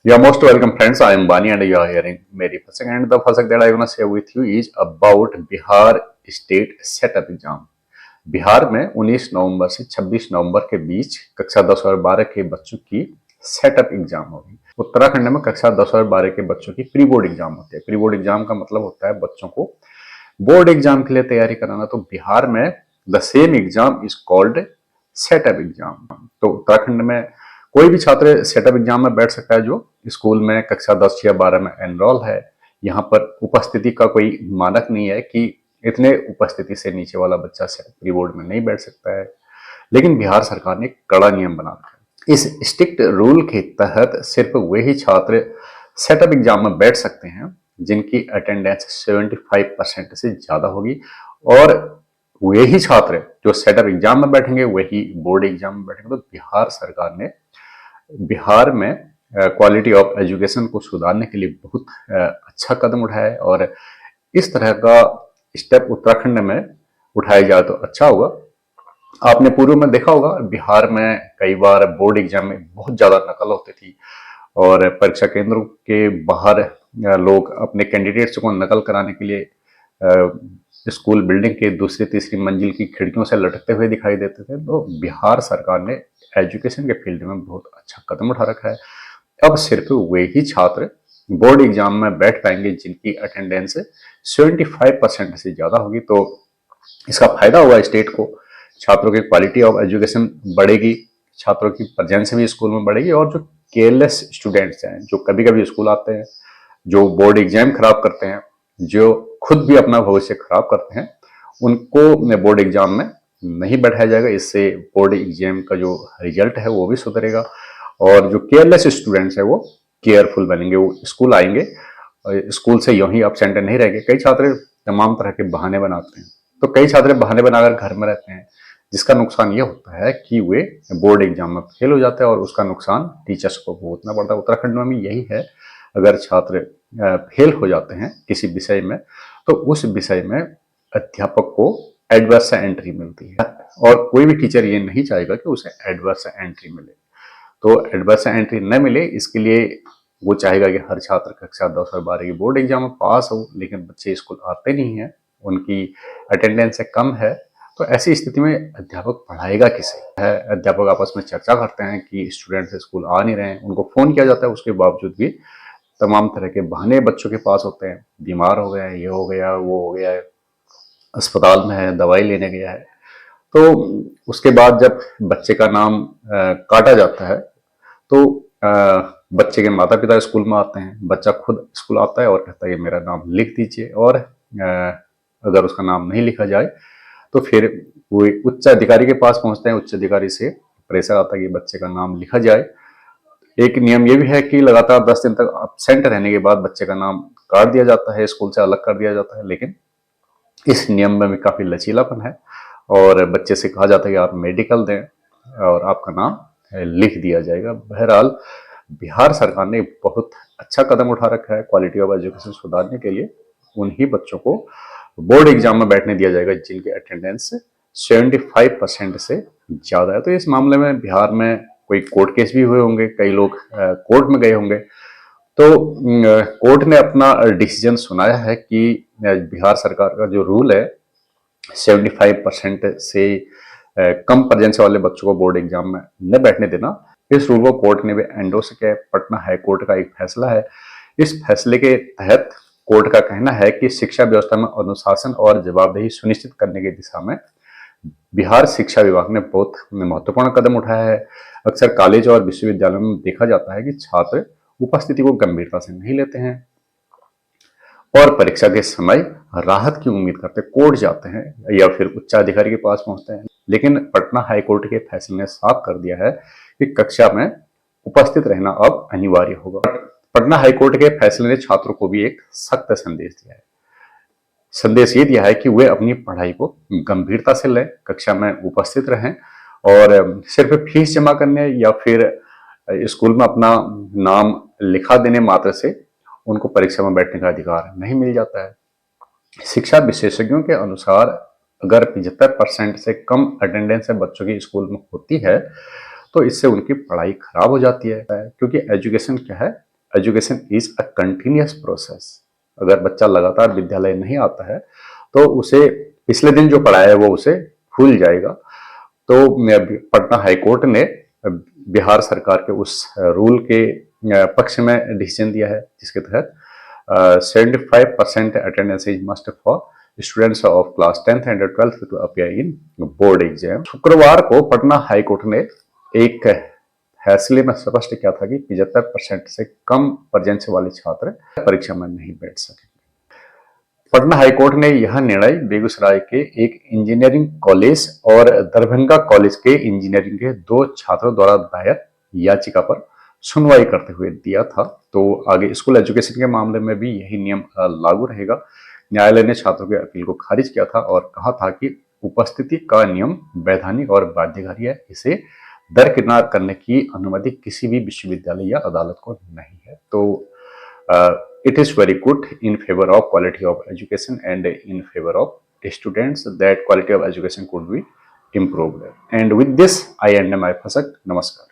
You are most welcome, friends. I am Bani, and you are hearing Mary Fasek. And the Fasek that I want to share with you is about Bihar State Setup Exam. Bihar में 19 नवंबर से 26 नवंबर के बीच कक्षा 10 और 12 के बच्चों की setup exam होगी। उत्तराखंड में कक्षा 10 और 12 के बच्चों की प्री बोर्ड एग्जाम होती है। प्री बोर्ड एग्जाम का मतलब होता है बच्चों को बोर्ड एग्जाम के लिए तैयारी कराना। तो बिहार में the same exam is called setup exam. तो उत्तराखंड में कोई भी छात्र सेटअप एग्जाम में बैठ सकता है जो स्कूल में कक्षा 10 या 12 में एनरोल है। यहाँ पर उपस्थिति का कोई मानक नहीं है कि इतने उपस्थिति से नीचे वाला बच्चा प्री बोर्ड में नहीं बैठ सकता है। लेकिन बिहार सरकार ने कड़ा नियम बना रखा है। इस स्ट्रिक्ट रूल के तहत सिर्फ वही छात्र सेटअप एग्जाम में बैठ सकते हैं जिनकी अटेंडेंस 75% से ज्यादा होगी, और वही छात्र जो सेटअप एग्जाम में बैठेंगे वही बोर्ड एग्जाम में बैठेंगे। तो बिहार सरकार ने बिहार में क्वालिटी ऑफ एजुकेशन को सुधारने के लिए बहुत अच्छा कदम उठाया है, और इस तरह का स्टेप उत्तराखंड में उठाया जाए तो अच्छा होगा। आपने पूर्व में देखा होगा बिहार में कई बार बोर्ड एग्जाम में बहुत ज्यादा नकल होती थी, और परीक्षा केंद्रों के बाहर लोग अपने कैंडिडेट्स को नकल कराने के लिए स्कूल बिल्डिंग के दूसरी तीसरी मंजिल की खिड़कियों से लटकते हुए दिखाई देते थे। तो बिहार सरकार ने एजुकेशन के फील्ड में बहुत अच्छा कदम उठा रखा है। अब सिर्फ वे ही छात्र बोर्ड एग्जाम में बैठ पाएंगे जिनकी अटेंडेंस 75% से ज्यादा होगी। तो इसका फायदा होगा स्टेट को, छात्रों की क्वालिटी ऑफ एजुकेशन बढ़ेगी, छात्रों की प्रेजेंस भी स्कूल में बढ़ेगी, और जो केयरलेस स्टूडेंट्स हैं जो कभी कभी स्कूल आते हैं, जो बोर्ड एग्जाम खराब करते हैं, जो खुद भी अपना भविष्य खराब करते हैं, उनको बोर्ड एग्जाम में नहीं बैठाया जाएगा। इससे बोर्ड एग्जाम का जो रिजल्ट है वो भी सुधरेगा, और जो केयरलेस स्टूडेंट्स है वो केयरफुल बनेंगे, वो स्कूल आएंगे, स्कूल से यूं ही अपसेंट नहीं रहेंगे। कई छात्र तमाम तरह के बहाने बनाते हैं, तो कई छात्र बहाने बनाकर घर में रहते हैं, जिसका नुकसान ये होता है कि वे बोर्ड एग्जाम में फेल हो जाते हैं, और उसका नुकसान टीचर्स को भुगतना पड़ता है। उत्तराखंड में भी यही है, अगर छात्र फेल हो जाते हैं किसी विषय में तो उस विषय में अध्यापक को एडवर्स एंट्री मिलती है, और कोई भी टीचर ये नहीं चाहेगा कि उसे एडवर्स एंट्री मिले। तो एडवर्स एंट्री न मिले इसके लिए वो चाहेगा कि हर छात्र कक्षा 10 और 12 की बोर्ड एग्जाम में पास हो, लेकिन बच्चे स्कूल आते नहीं हैं, उनकी अटेंडेंस कम है। तो ऐसी स्थिति में अध्यापक पढ़ाएगा किसे? अध्यापक आपस में चर्चा करते हैं कि स्टूडेंट्स स्कूल आ नहीं रहे हैं, उनको फोन किया जाता है, उसके बावजूद भी तमाम तरह के बहाने बच्चों के पास होते हैं। बीमार हो गया है, ये हो गया, वो हो गया है, अस्पताल में है, दवाई लेने गया है। तो उसके बाद जब बच्चे का नाम काटा जाता है तो बच्चे के माता पिता स्कूल में आते हैं, बच्चा खुद स्कूल आता है और कहता है कि मेरा नाम लिख दीजिए, और अगर उसका नाम नहीं लिखा जाए तो फिर वो उच्च अधिकारी के पास पहुंचते हैं। उच्च अधिकारी से प्रेशर आता है कि बच्चे का नाम लिखा जाए। एक नियम ये भी है कि लगातार 10 दिन तक एब्सेंट रहने के बाद बच्चे का नाम काट दिया जाता है, स्कूल से अलग कर दिया जाता है। लेकिन इस नियम में भी काफी लचीलापन है, और बच्चे से कहा जाता है कि आप मेडिकल दें और आपका नाम लिख दिया जाएगा। बहरहाल बिहार सरकार ने बहुत अच्छा कदम उठा रखा है क्वालिटी ऑफ एजुकेशन सुधारने के लिए। उन्हीं बच्चों को बोर्ड एग्जाम में बैठने दिया जाएगा जिनके अटेंडेंस 75% से ज्यादा है। तो इस मामले में बिहार में कोई कोर्ट केस भी हुए होंगे, कई लोग कोर्ट में गए होंगे। तो कोर्ट ने अपना डिसीजन सुनाया है कि बिहार सरकार का जो रूल है 75% से कम प्रेजेंस वाले बच्चों को बोर्ड एग्जाम में न बैठने देना, इस रूल को कोर्ट ने भी एंडोर्स किया है। पटना हाई कोर्ट का एक फैसला है। इस फैसले के तहत कोर्ट का कहना है कि शिक्षा व्यवस्था में अनुशासन और जवाबदेही सुनिश्चित करने की दिशा में बिहार शिक्षा विभाग ने बहुत महत्वपूर्ण कदम उठाया है। अक्सर कॉलेज और विश्वविद्यालयों में देखा जाता है कि छात्र उपस्थिति को गंभीरता से नहीं लेते हैं और परीक्षा के समय राहत की उम्मीद करते कोर्ट जाते हैं या फिर उच्चाधिकारी के पास पहुंचते हैं। लेकिन पटना हाई कोर्ट के फैसले ने साफ कर दिया है कि कक्षा में उपस्थित रहना अब अनिवार्य होगा। पटना हाई कोर्ट के फैसले ने छात्रों को भी एक सख्त संदेश दिया है। संदेश ये दिया है कि वे अपनी पढ़ाई को गंभीरता से लें, कक्षा में उपस्थित रहें, और सिर्फ फीस जमा करने या फिर स्कूल में अपना नाम लिखा देने मात्र से उनको परीक्षा में बैठने का अधिकार नहीं मिल जाता है। शिक्षा विशेषज्ञों के अनुसार अगर 75% से कम अटेंडेंस बच्चों की स्कूल में होती है तो इससे उनकी पढ़ाई खराब हो जाती है, क्योंकि एजुकेशन क्या है, education is a continuous process. अगर बच्चा लगातार विद्यालय नहीं आता है तो उसे पिछले दिन जो पढ़ाया है वो उसे भूल जाएगा। तो पटना हाईकोर्ट ने बिहार सरकार के उस रूल के पक्ष में डिसीजन दिया है जिसके तहत 75% attendance is must for students of class 10th and 12th to appear in board exam. शुक्रवार को पटना हाईकोर्ट ने एक फैसले में स्पष्ट किया था कि 75% से कम परसेंटेज वाले छात्र परीक्षा में नहीं बैठ सके। पटना हाईकोर्ट ने यह निर्णय बेगूसराय के एक इंजीनियरिंग कॉलेज और दरभंगा कॉलेज के इंजीनियरिंग के 2 छात्रों द्वारा दायर याचिका पर सुनवाई करते हुए दिया था। तो आगे स्कूल एजुकेशन के मामले में भी यही नियम लागू रहेगा। न्यायालय ने छात्रों के अपील को खारिज किया था और कहा था कि उपस्थिति का नियम वैधानिक और बाध्यकारी है, इसे दरकिनार करने की अनुमति किसी भी विश्वविद्यालय या अदालत को नहीं है। तो it is very good in favor of quality of education and in favor of students that quality of education could be improved. And with this, I end my Fasak. Namaskar.